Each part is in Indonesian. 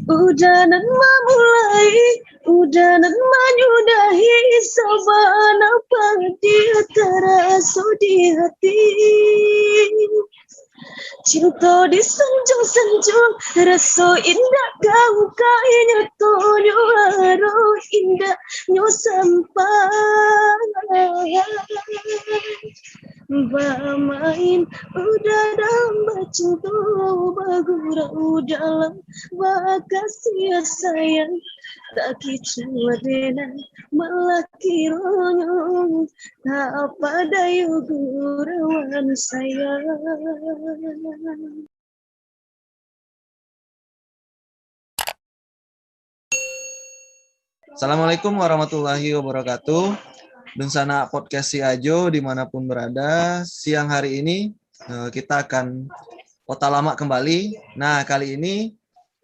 Udanan memulai, udanan menyudahi, sabana dia terasa di hati. Cinta disanjung-sanjung, rasa indah kau kayaknya tonyo haro indah nyo sampai. Bermain udara bercinta bergurau dalam bakasih sayang tak kicau dengan melaki ronyong tak pada gurauan sayang. Assalamualaikum warahmatullahi wabarakatuh. Dunsana Podcast Si Ajo dimanapun berada, siang hari ini kita akan kota lama kembali. Nah, kali ini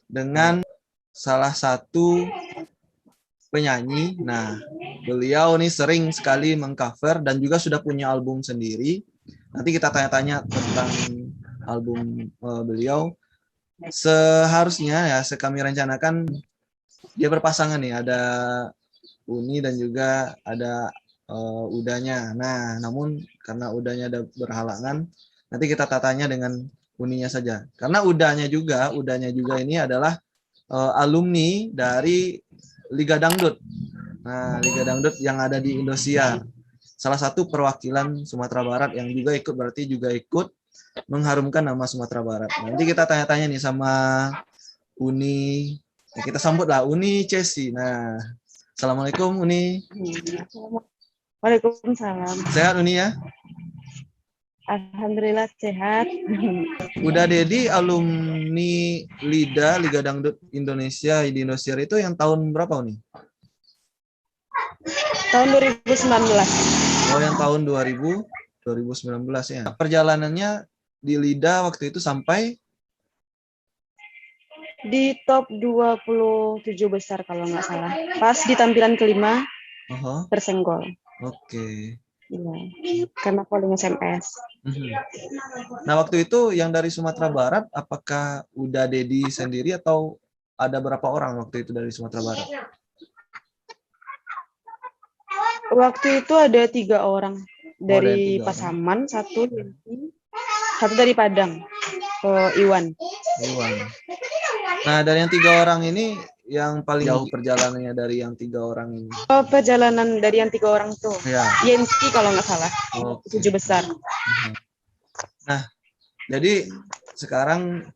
dengan salah satu penyanyi. Nah, beliau nih sering sekali mengcover dan juga sudah punya album sendiri. Nanti kita tanya-tanya tentang album beliau. Seharusnya ya, kami rencanakan dia berpasangan nih, ada Uni dan juga ada udahnya. Nah, namun karena udahnya ada berhalangan, nanti kita tatanya dengan Uninya saja. Karena udahnya juga ini adalah alumni dari Liga Dangdut. Nah, Liga Dangdut yang ada di Indosiar. Salah satu perwakilan Sumatera Barat yang juga ikut mengharumkan nama Sumatera Barat. Nanti kita tanya-tanya nih sama Uni. Ya, kita sambut lah Uni Cesi. Nah, Assalamualaikum Uni. Waalaikumsalam. Sehat Uni ya? Alhamdulillah sehat. Udah Dedi alumni LIDA, Liga Dangdut Indonesia di Indosiar itu yang tahun berapa Uni? Tahun 2019. Oh, yang tahun 2019 ya. Perjalanannya di LIDA waktu itu sampai Di top 27 besar kalau nggak salah. Pas di tampilan kelima tersenggol. Oke. Iya, karena polling SMS. Nah, waktu itu yang dari Sumatera Barat, apakah udah Dedi sendiri atau ada berapa orang waktu itu dari Sumatera Barat? Waktu itu ada 3 orang dari Pasaman, satu dari Padang, Iwan. Nah, dari yang 3 orang ini, yang paling jauh perjalanannya dari yang 3 orang ini? Perjalanan dari yang 3 orang tuh, ya. Yenki kalau nggak salah, 7 besar. Nah, jadi sekarang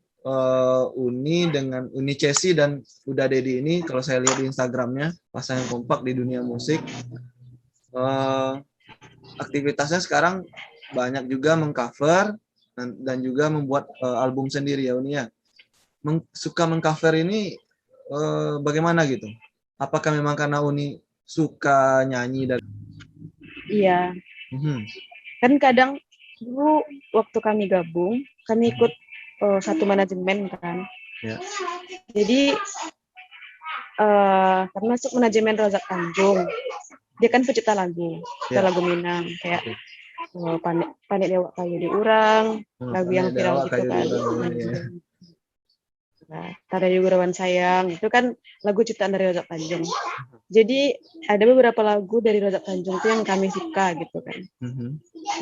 Uni dengan Uni Cesi dan Uda Dedi ini, kalau saya lihat di Instagramnya, pasangan kompak di dunia musik. Aktivitasnya sekarang banyak juga mengcover dan juga membuat album sendiri ya Uni ya. Suka mengcover ini bagaimana gitu? Apakah memang karena Uni suka nyanyi dan Iya. Kan kadang dulu waktu kami gabung, kami ikut satu manajemen kan. Ya. Jadi karena masuk manajemen Razak Tanjung, dia kan pencipta lagu, lagu Minang kayak Panik Dewa Kayu Diurang, lagu yang viral gitu kan. Tada Yugurawan Sayang, itu kan lagu ciptaan dari Razak Tanjung. Jadi ada beberapa lagu dari Razak Tanjung itu yang kami suka gitu kan.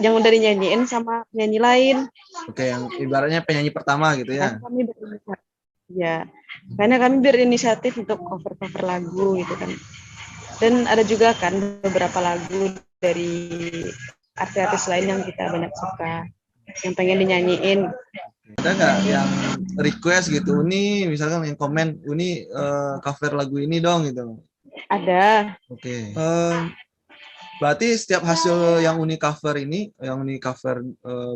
Yang udah dinyanyiin sama penyanyi lain. Oke, yang ibaratnya penyanyi pertama gitu ya. Kami karena kami berinisiatif untuk cover-cover lagu gitu kan. Dan ada juga kan beberapa lagu dari artis-artis lain yang kita banyak suka, yang pengen dinyanyiin. Ada nggak yang request gitu, Uni misalkan yang komen, Uni cover lagu ini dong gitu? Ada. Oke. Berarti setiap hasil yang Uni cover ini,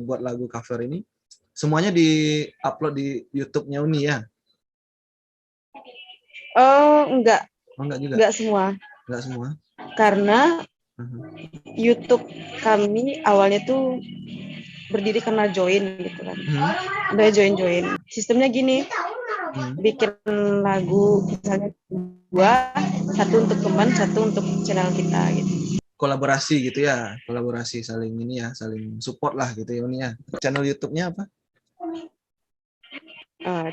buat lagu cover ini, semuanya di-upload di YouTube-nya Uni ya? Enggak. Enggak juga? Enggak semua. Enggak semua? Karena YouTube kami awalnya tuh berdiri karena join gitu kan. Udah join. Sistemnya gini, bikin lagu misalnya 2, satu untuk teman, satu untuk channel kita gitu. Kolaborasi gitu ya, saling ini ya, saling support lah gitu ya Uni ya. Channel YouTube-nya apa?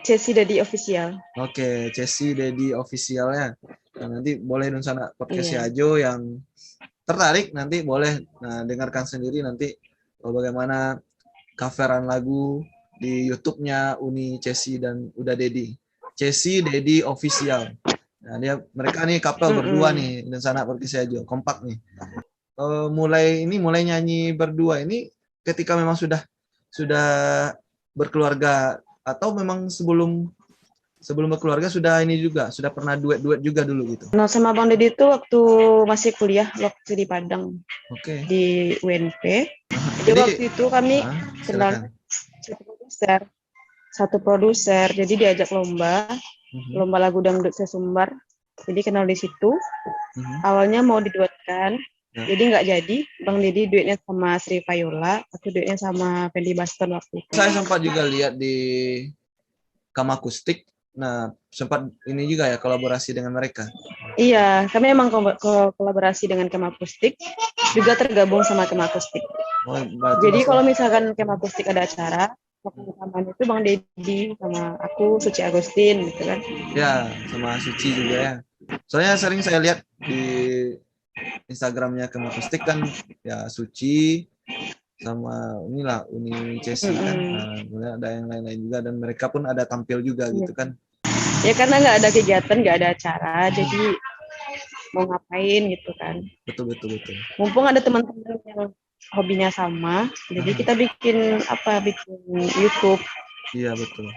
Chelsea Daddy Official. Oke, Chelsea Daddy Official ya. Nah, nanti boleh Nunsana Podcast Iya. Ajo yang tertarik nanti boleh dengarkan sendiri nanti bagaimana coveran lagu di YouTube-nya Uni Chelsea dan Uda Dedi. Chelsea Dedi Official. Nah, mereka nih couple berdua nih Nunsana Podcast Ajo, kompak nih. Mulai nyanyi berdua ini ketika memang sudah berkeluarga atau memang sebelum berkeluarga sudah pernah duet juga dulu gitu. Nah, sama Bang Deddy itu waktu masih kuliah waktu di Padang. Oke. Di UNP. Jadi waktu itu kami kenal satu produser. Jadi diajak lomba lagu dangdut sesumbar. Jadi kenal di situ. Awalnya mau diduetkan. Jadi nggak jadi. Bang Deddy duetnya sama Sri Viola, aku duetnya sama Fendi Baston waktu itu. Saya sempat juga lihat di Kamakustik. Nah, sempat ini juga ya kolaborasi dengan mereka. Iya, kami emang kolaborasi dengan Kamakustik, juga tergabung sama Kamakustik. Jadi kalau misalkan Kamakustik ada acara, pertama itu Bang Deddy sama aku, Suci Agustin gitu kan. Ya, sama Suci juga ya. Soalnya sering saya lihat di Instagramnya Kamakustik kan ya Suci sama inilah Uni Chelsea kan. Nah, ada yang lain-lain juga dan mereka pun ada tampil juga gitu kan. Ya karena nggak ada kegiatan, nggak ada acara, jadi mau ngapain gitu kan. Betul. Mumpung ada teman-teman yang hobinya sama, jadi kita bikin YouTube. Iya betul.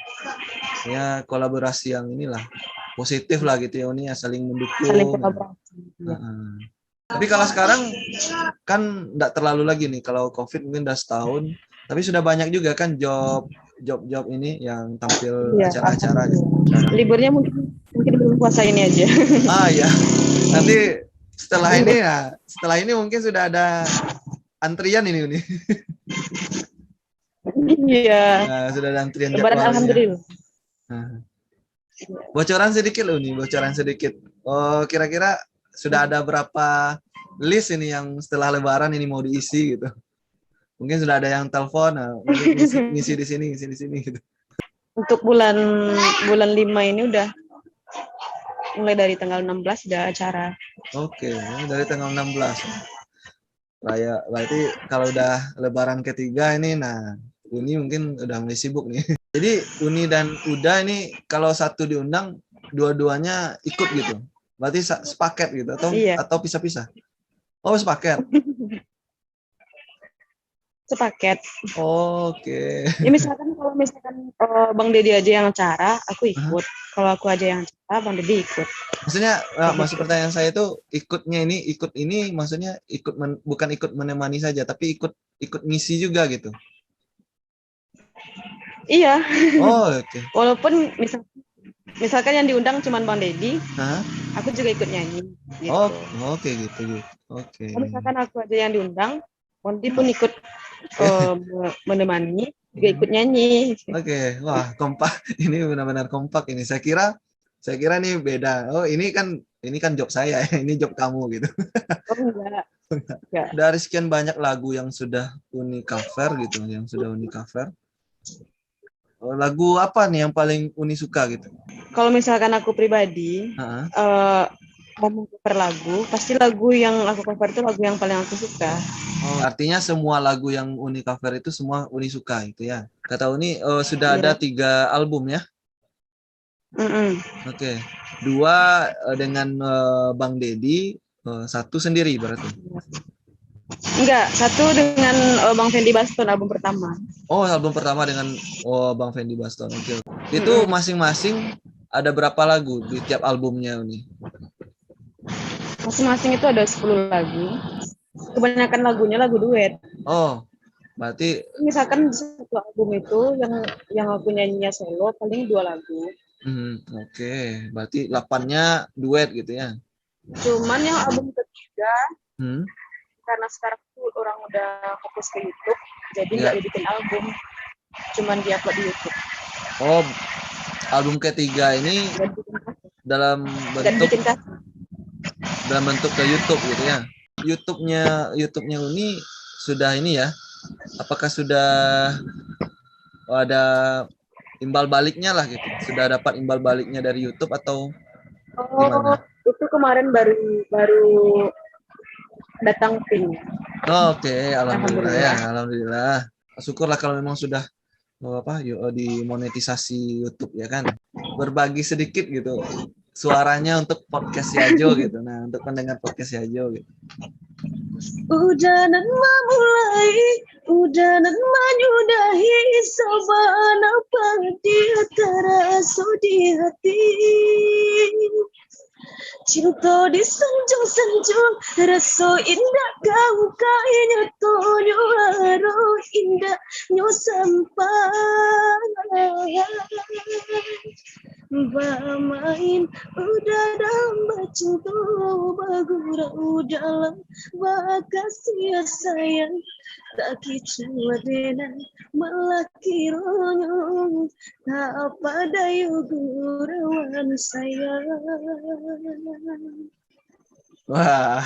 Ya kolaborasi yang inilah positif lah gitu ya Uni ya, saling mendukung. Saling kolaborasi. Tapi kalau sekarang kan nggak terlalu lagi nih, kalau COVID mungkin udah setahun, tapi sudah banyak juga kan job ini yang tampil acara-acara gitu. Liburnya mungkin belum puasa ini aja. Ya. Nanti setelah ini mungkin sudah ada antrian ini Uni. Iya. Nah, sudah ada antrian jadwalnya. Alhamdulillah. Bocoran sedikit. Oh, kira-kira sudah ada berapa list ini yang setelah Lebaran ini mau diisi gitu? Mungkin sudah ada yang telepon, ngisi di sini gitu. Untuk bulan 5 ini udah mulai dari tanggal 16 udah acara. Oke, dari tanggal 16. Berarti kalau udah Lebaran ketiga ini, nah Uni mungkin udah mulai sibuk nih. Jadi Uni dan Uda ini kalau satu diundang, dua-duanya ikut gitu. Berarti sepaket gitu atau pisah-pisah? Oh, sepaket. Sepaket. Oke. Ya misalkan Bang Deddy aja yang acara, aku ikut. Kalau aku aja yang acara, Bang Deddy ikut. Maksudnya maksud pertanyaan saya itu ikut ini maksudnya bukan ikut menemani saja, tapi ikut ngisi juga gitu. Iya. Oh, oke. Walaupun misalkan yang diundang cuma Bang Deddy, aku juga ikut nyanyi. Gitu. Oh, oke gitu. Oke. Kalau misalkan aku aja yang diundang, Bang Deddy pun ikut menemani, juga ikut nyanyi. Oke, wah kompak. Ini benar-benar kompak ini. Saya kira nih beda. Oh, ini kan job saya, ini job kamu gitu. Oh enggak. Dari sekian banyak lagu yang sudah Uni cover gitu, lagu apa nih yang paling Uni suka gitu? Kalau misalkan aku pribadi, mau cover lagu, pasti lagu yang aku cover itu lagu yang paling aku suka. Oh, artinya semua lagu yang Uni cover itu semua Uni suka itu ya? Kata Uni sudah ada 3 album ya? Oke. 2 dengan Bang Deddy, 1 sendiri berarti? Enggak, 1 dengan Bang Fendi Baston, album pertama. Oh, album pertama dengan Bang Fendi Baston. Oke. Itu masing-masing ada berapa lagu di tiap albumnya Uni? Masing-masing itu ada 10 lagu. Kebanyakan lagunya lagu duet. Oh, berarti misalkan satu album itu yang aku nyanyinya solo paling 2 lagu. Oke. Berarti 8-nya duet gitu ya? Cuman yang album ketiga, karena sekarang tuh orang udah fokus ke YouTube, jadi nggak dibikin album, cuman diupload di YouTube. Oh, album ketiga ini dalam bentuk ke YouTube gitu ya? YouTube-nya Uni sudah ini ya? Apakah sudah ada imbal baliknya lah gitu. Sudah dapat imbal baliknya dari YouTube atau Oh, gimana? itu kemarin baru datang pin. Oke, alhamdulillah ya, Alhamdulillah. alhamdulillah. Syukurlah kalau memang sudah dimonetisasi YouTube ya kan. Berbagi sedikit gitu suaranya untuk podcast Yajo gitu. Nah, untuk pendengar podcast Yajo gitu. Udanan memulai, udanan menyudahi, sabana dia terasa di hati. Cinta disanjung-sanjung, rasa indah kau kayaknya tonyo haro indah nyo sampai. Bermain udah dalam cinta bagurau dalam bakasih sayang tak kecewa dengan melaki ronyong tak pada gurawan sayang. Wah,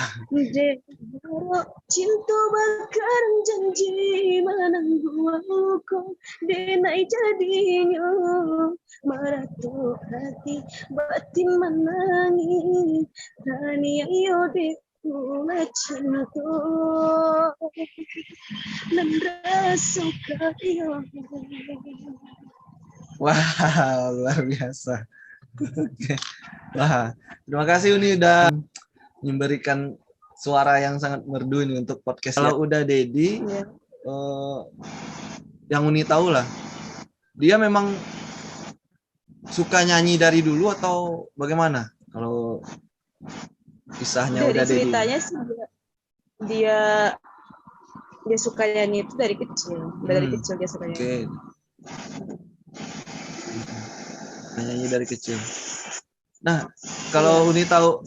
Cinta bakar janji menangguh aku denai jadinya meratuk hati batin menangis tani ayo dekula cinta dan rasa kaya. wah, luar biasa. Oke. Wah, terima kasih Uni udah memberikan suara yang sangat merdu ini untuk podcast. Kalau udah Dedi, yang Uni tahu lah, dia memang suka nyanyi dari dulu atau bagaimana? Kalau kisahnya Dari udah Dedi. ceritanya sih dia suka nyanyi itu dari kecil. Dari kecil dia suka nyanyi. Oke. Nyanyi dari kecil. Nah, kalau Uni tahu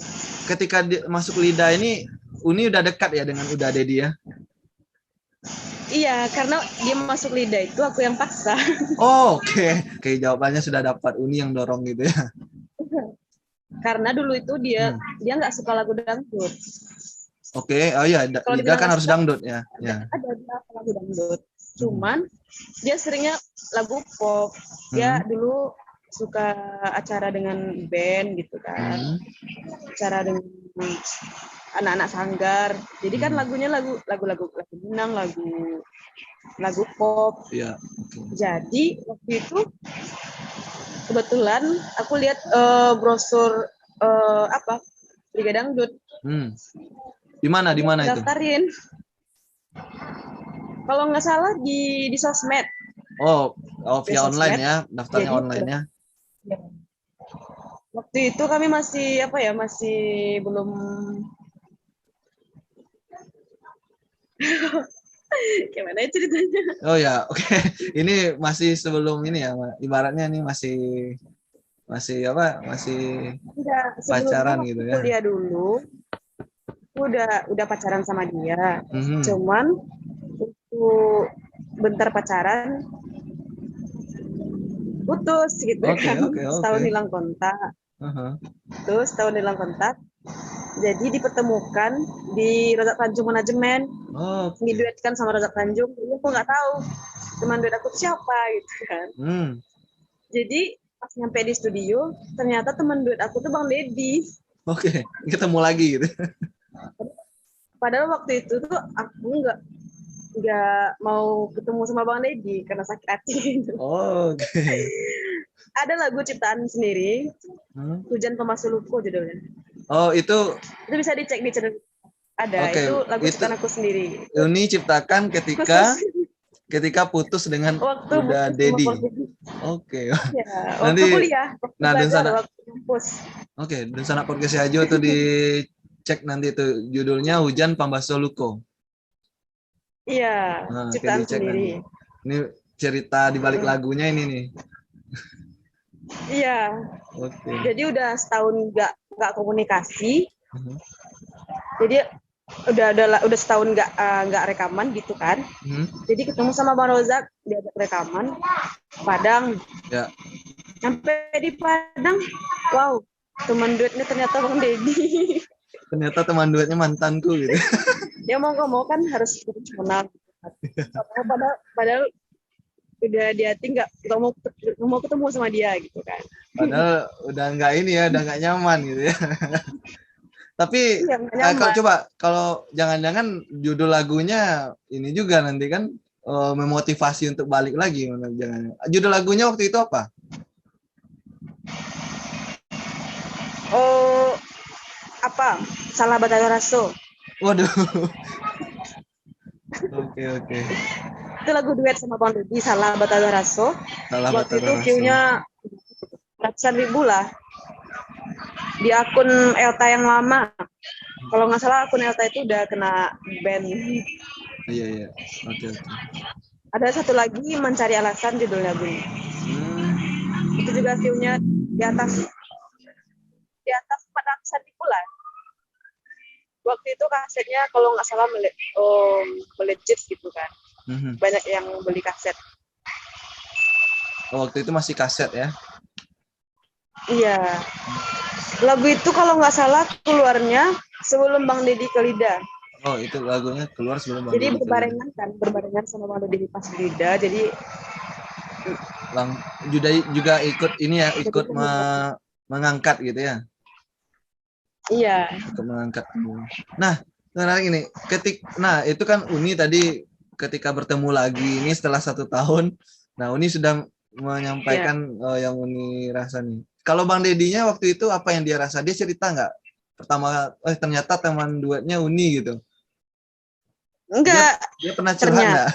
ketika masuk Lida ini, Uni udah dekat ya dengan udah Dedi ya? Iya, karena dia masuk Lida itu aku yang paksa. Oh, oke. Oke, jawabannya sudah dapat. Uni yang dorong gitu ya. Karena dulu itu dia nggak suka lagu dangdut. Oke, oh iya, Lida kan harus dangdut ya. Ada lagu dangdut. Cuman dia seringnya lagu pop. Dia dulu suka acara dengan band gitu kan. Acara dengan anak-anak sanggar. Jadi kan lagunya lagu Minang, lagu pop. Iya. Jadi waktu itu kebetulan aku lihat brosur Liga Dangdut. Di mana itu? Daftarin. Kalau nggak salah di sosmed. Oh, via online ya, daftarnya jadi, online ya. Waktu itu kami masih masih belum gimana ceritanya? Oh ya, oke. Ini masih sebelum ini ya, ibaratnya ini masih pacaran gitu ya. Kuliah dulu. Udah pacaran sama dia. Cuman untuk bentar pacaran putus gitu kan. Setahun hilang kontak. Terus setahun hilang kontak. Jadi dipertemukan di Razak Tanjung Manajemen. Diduetkan sama Razak Tanjung. Jadi aku nggak tahu teman duet aku siapa gitu kan. Jadi pas nyampe di studio, ternyata teman duet aku tuh Bang Dedi. Oke, ketemu lagi gitu. Padahal waktu itu tuh aku nggak mau ketemu sama Bang Dedi karena sakit hati. Gitu. Oke. Ada lagu ciptaan sendiri, Hujan Pemasuk Luko judulnya. Oh, itu bisa dicek di channel. Ada, itu lagu ciptaan aku sendiri. Ini ciptakan ketika putus dengan udah Dedi. Oke. Ya, waktu kuliah. Nah, dan sana. Oke, dan sana podcast Yajo tuh dicek nanti tuh judulnya Hujan Pambaso Luko. Iya, ciptaan sendiri. Nanti. Ini cerita di balik lagunya ini nih. Iya. Jadi udah setahun nggak komunikasi. Jadi udah setahun nggak rekaman gitu kan. Jadi ketemu sama Bang Rozak, diajak rekaman Padang. Ya. Sampai di Padang, wow, teman duetnya ternyata Bang Dedi. Ternyata teman duetnya mantanku gitu. Ya mau nggak mau kan harus kenal. Padahal udah di hati nggak mau ketemu sama dia gitu kan. Padahal udah nggak ini ya, udah nggak nyaman gitu ya. Tapi Iya, nggak kalau nyaman. coba kalau jangan-jangan judul lagunya ini juga nanti kan memotivasi untuk balik lagi, mana jangan. Judul lagunya waktu itu apa? Oh, apa? Salah Batara Raso. Waduh. Oke oke. Itu lagu duet sama Bang Dodi, Salah Batara Raso. Salah Waktu Batara itu Rasul. view-nya ratusan ribu lah di akun Elta yang lama. Kalau nggak salah akun Elta itu udah kena ban. Iya iya. Oke oke. Ada satu lagi Mencari Alasan judul lagunya. Itu juga view-nya di atas 400-an ribu lah. Waktu itu kasetnya kalau nggak salah melejit gitu kan. Banyak yang beli kaset. Oh, waktu itu masih kaset ya? Iya. Lagu itu kalau nggak salah keluarnya sebelum Bang Deddy ke Lida. Oh, itu lagunya keluar sebelum Bang Jadi Deddy ke Lida. berbarengan sama Bang Deddy pas di Lida. Jadi juga ikut ini ya, ikut mengangkat gitu ya? Iya. Ikut mengangkat. Nah, sekarang ini, nah itu kan Uni tadi ketika bertemu lagi ini setelah 1 tahun, nah Uni sudah menyampaikan yang Uni rasa nih. Kalau Bang Dedinya waktu itu apa yang dia rasa? Dia cerita nggak? Pertama, ternyata teman duetnya Uni gitu. Enggak. Dia pernah curhat nggak?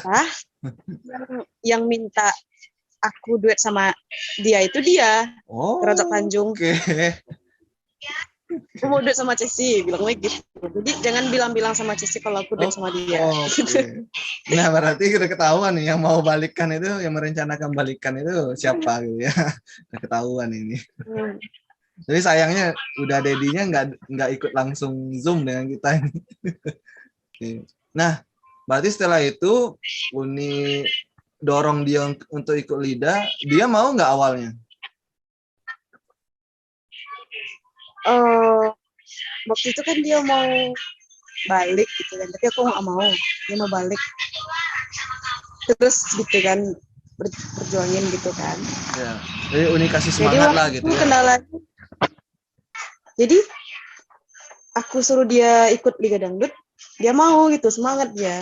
Yang minta aku duet sama dia itu dia. Oh, Kerajaan Tanjung. Oke. Aku mau duet sama Ceci, bilang gitu. Jadi jangan bilang-bilang sama Ceci kalau aku duet sama dia. Oke. Nah, berarti udah ketahuan nih yang mau balikan itu, yang merencanakan balikan itu siapa gitu ya. Udah ketahuan ini. Jadi sayangnya udah dedinya nggak ikut langsung Zoom dengan kita ini. Nah, berarti setelah itu Uni dorong dia untuk ikut Lida, dia mau nggak awalnya? Waktu itu kan dia mau balik gitu kan, tapi aku nggak mau, dia mau balik terus gitu kan, berjuangin gitu kan ya. Jadi Uni kasih semangat lah gitu ya. Kendalanya, jadi aku suruh dia ikut Liga Dangdut, dia mau gitu, semangat dia.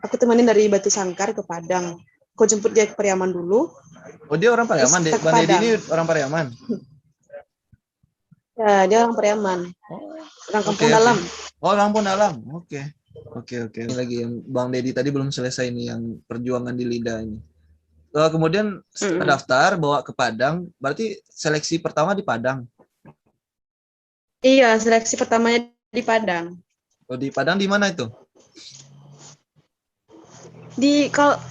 Aku temenin dari Batu Sangkar ke Padang, aku jemput dia ke Pariaman dulu. Oh, dia orang Pariaman, Bang Deddy ini orang Pariaman. Ya, dia orang Pariaman. Orang Kampung Dalam. Oh, Kampung Dalam. Oke. Ini lagi yang Bang Deddy tadi belum selesai nih yang perjuangan di Lida ini. Kemudian daftar bawa ke Padang, berarti seleksi pertama di Padang. Iya, seleksi pertamanya di Padang. Oh, di Padang di mana itu?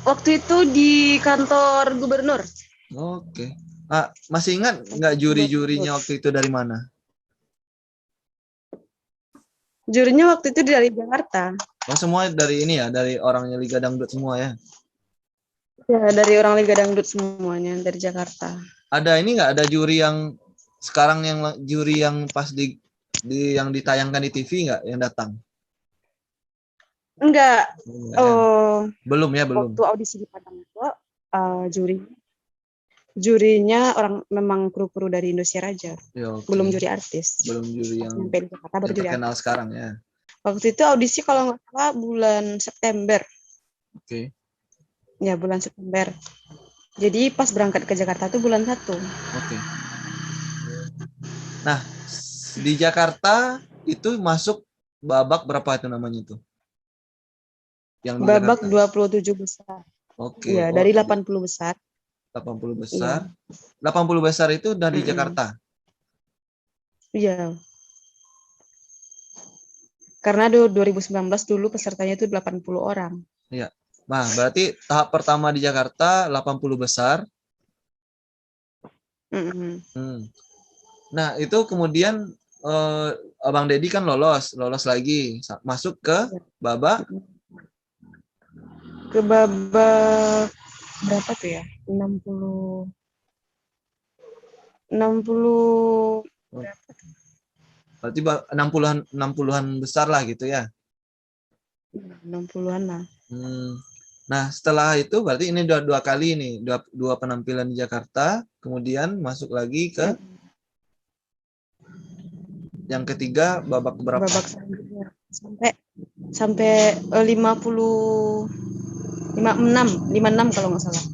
Waktu itu di kantor gubernur. Oke. Masih ingat nggak juri-jurinya waktu itu dari mana? Jurinya waktu itu dari Jakarta. Oh, semua dari ini ya, dari orangnya Liga Dangdut semua ya? Ya, dari orang Liga Dangdut semuanya, dari Jakarta. Ada ini nggak, ada juri yang sekarang juri yang pas yang ditayangkan di TV nggak yang datang? Enggak. Belum ya, belum. Waktu audisi di Padang itu, jurinya orang memang kru-kru dari Indosiar aja. Ya, okay. Belum juri artis. Belum juri yang Jakarta, baru juri terkenal artis. sekarang ya. Waktu itu audisi kalau nggak salah bulan September. Oke. Ya, bulan September. Jadi pas berangkat ke Jakarta tuh bulan 1. Oke. Nah, di Jakarta itu masuk babak berapa itu namanya itu? Yang babak Jakarta. 27 besar. Oke. Ya, dari 80 besar. 80 besar. Iya. 80 besar itu dari Jakarta. Iya. Karena 2019 dulu pesertanya itu 80 orang. Iya. Nah, berarti tahap pertama di Jakarta 80 besar. Nah, itu kemudian Abang Deddy kan lolos lagi, masuk ke babak. Ke babak berapa tuh ya? 60 berapa tuh? Berarti 60-an besar lah gitu ya. 60-an lah. Nah, setelah itu berarti ini dua kali nih, dua penampilan di Jakarta, kemudian masuk lagi ke yang ketiga babak berapa? babak selanjutnya sampai sampai 56 kalau nggak salah.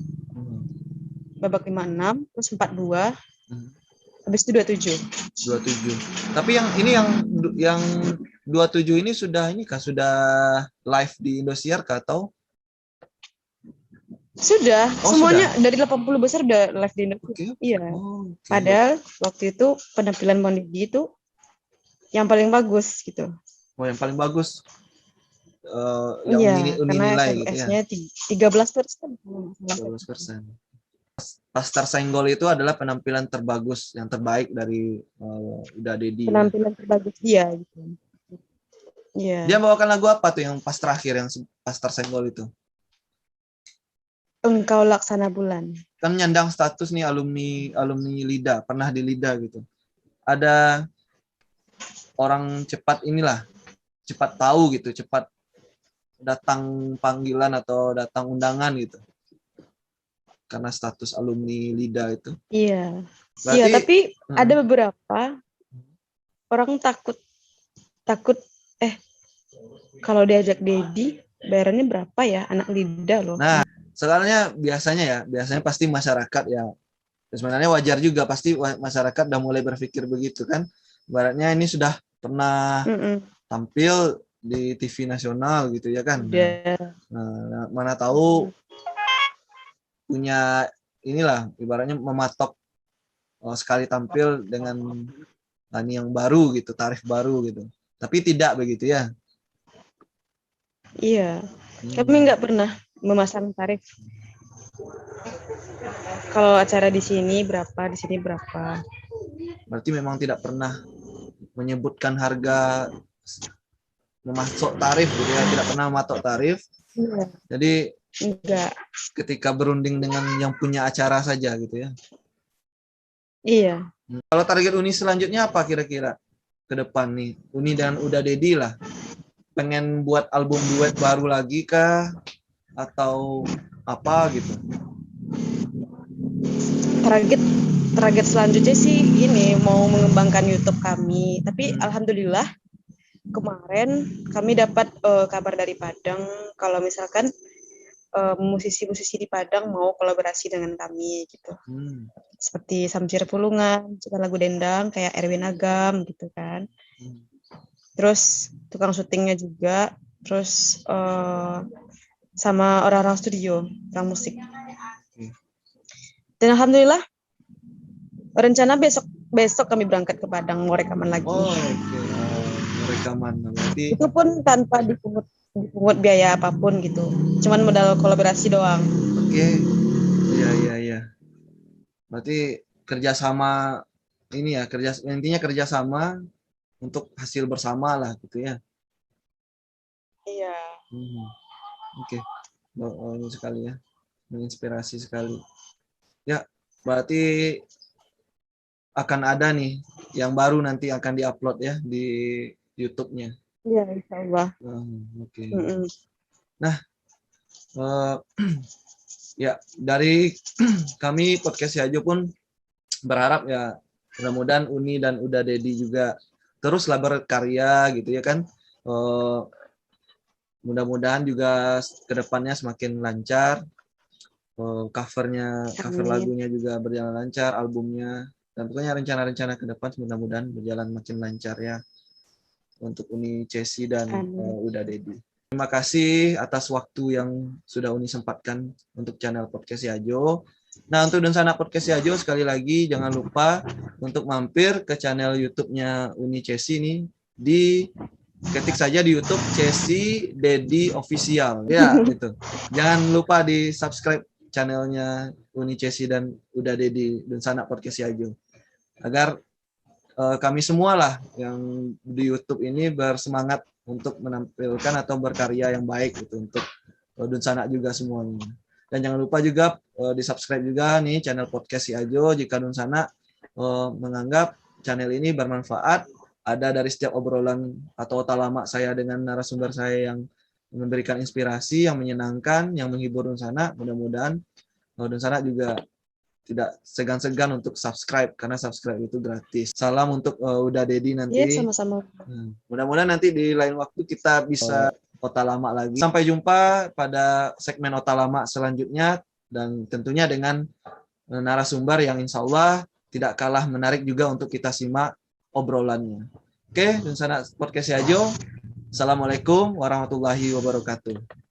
Babak 56 terus 42 habis itu 27. 27. Tapi yang ini yang 27 ini sudah live di Indosiar kah atau Sudah, semuanya sudah? dari 80 besar udah live di Indonesia. Okay. Iya. Okay. Padahal waktu itu penampilan Monidi itu yang paling bagus gitu. Oh, yang paling bagus. Yang uni nilai gitu ya. SMS-nya 13%. 13%. Pas tersenggol itu adalah penampilan terbagus, yang terbaik dari Uda Dedi. Penampilan terbagus dia gitu. Iya. Dia bawakan lagu apa tuh yang pas terakhir, yang pas tersenggol itu? Engkau Laksana Bulan. Kan nyandang status nih alumni LIDA, pernah di LIDA gitu. Ada orang cepat tahu gitu, cepat datang panggilan atau datang undangan gitu. Karena status alumni LIDA itu. Iya. Berarti, iya, tapi ada beberapa orang takut kalau diajak Dedi bayarannya berapa ya, anak LIDA loh. Nah, soalnya biasanya pasti masyarakat ya, sebenarnya wajar juga, pasti masyarakat udah mulai berpikir begitu kan. Ibaratnya ini sudah pernah tampil di TV nasional gitu ya kan. Nah, mana tahu punya inilah, ibaratnya mematok sekali tampil dengan yang baru gitu, tarif baru gitu. Tapi tidak begitu ya. Iya. Kami nggak pernah memasang tarif. Kalau acara di sini berapa, di sini berapa. Berarti memang tidak pernah menyebutkan harga, memasok tarif gitu ya, tidak pernah mematok tarif. Iya. Jadi enggak. Ketika berunding dengan yang punya acara saja gitu ya. Iya. Kalau target Uni selanjutnya apa kira-kira ke depan nih? Uni dan Uda Dedi lah. Pengen buat album duet baru lagi kah? Atau apa gitu? Target selanjutnya sih ini mau mengembangkan YouTube kami. Tapi alhamdulillah kemarin kami dapat kabar dari Padang kalau misalkan musisi-musisi di Padang mau kolaborasi dengan kami gitu. Seperti Samsir Pulungan, suka lagu dendang kayak Erwin Agam gitu kan. Terus tukang syutingnya juga, terus sama orang-orang studio, orang musik. Dan alhamdulillah rencana besok kami berangkat ke Padang mau rekaman lagi. Mau rekaman berarti. Itu pun tanpa dipungut biaya apapun gitu. Cuman modal kolaborasi doang. Iya. Berarti kerjasama ini ya, intinya kerjasama untuk hasil bersama lah gitu ya. Iya. Ini sekali ya, menginspirasi sekali. Ya, berarti akan ada nih yang baru nanti akan diupload ya di YouTube-nya. Iya, insya Allah. Nah, ya dari kami podcast Ajo pun berharap ya mudah-mudahan Uni dan Uda Dedi juga teruslah berkarya gitu ya kan. Mudah-mudahan juga kedepannya semakin lancar, cover lagunya juga berjalan lancar, albumnya, dan pokoknya rencana-rencana ke depan mudah-mudahan berjalan makin lancar ya untuk Uni Cesi dan Uda Dedi. Terima kasih atas waktu yang sudah Uni sempatkan untuk channel Podcast Ajo. Nah, untuk Dunsana Podcast Ajo sekali lagi jangan lupa untuk mampir ke channel YouTube-nya Uni Cesi nih, ketik saja di YouTube Cesi Dedi Official ya gitu. Jangan lupa di subscribe channelnya Uni Cesi dan Uda Dedi Dunsana Podcast Ajo agar kami semualah yang di YouTube ini bersemangat untuk menampilkan atau berkarya yang baik gitu untuk Dunsana juga semuanya. Dan jangan lupa juga di subscribe juga nih channel Podcast Ajo jika Dunsana menganggap channel ini bermanfaat. Ada dari setiap obrolan atau otak lama saya dengan narasumber saya yang memberikan inspirasi yang menyenangkan, yang menghibur Dunsana. Mudah-mudahan Dunsana juga tidak segan-segan untuk subscribe, karena subscribe itu gratis. Salam untuk Uda Dedi nanti. Iya, sama-sama. Mudah-mudahan nanti di lain waktu kita bisa Ota Lama lagi. Sampai jumpa pada segmen Ota Lama selanjutnya, dan tentunya dengan narasumber yang insya Allah tidak kalah menarik juga untuk kita simak obrolannya. Oke, Dunsana Podcast Si Ajo. Assalamualaikum warahmatullahi wabarakatuh.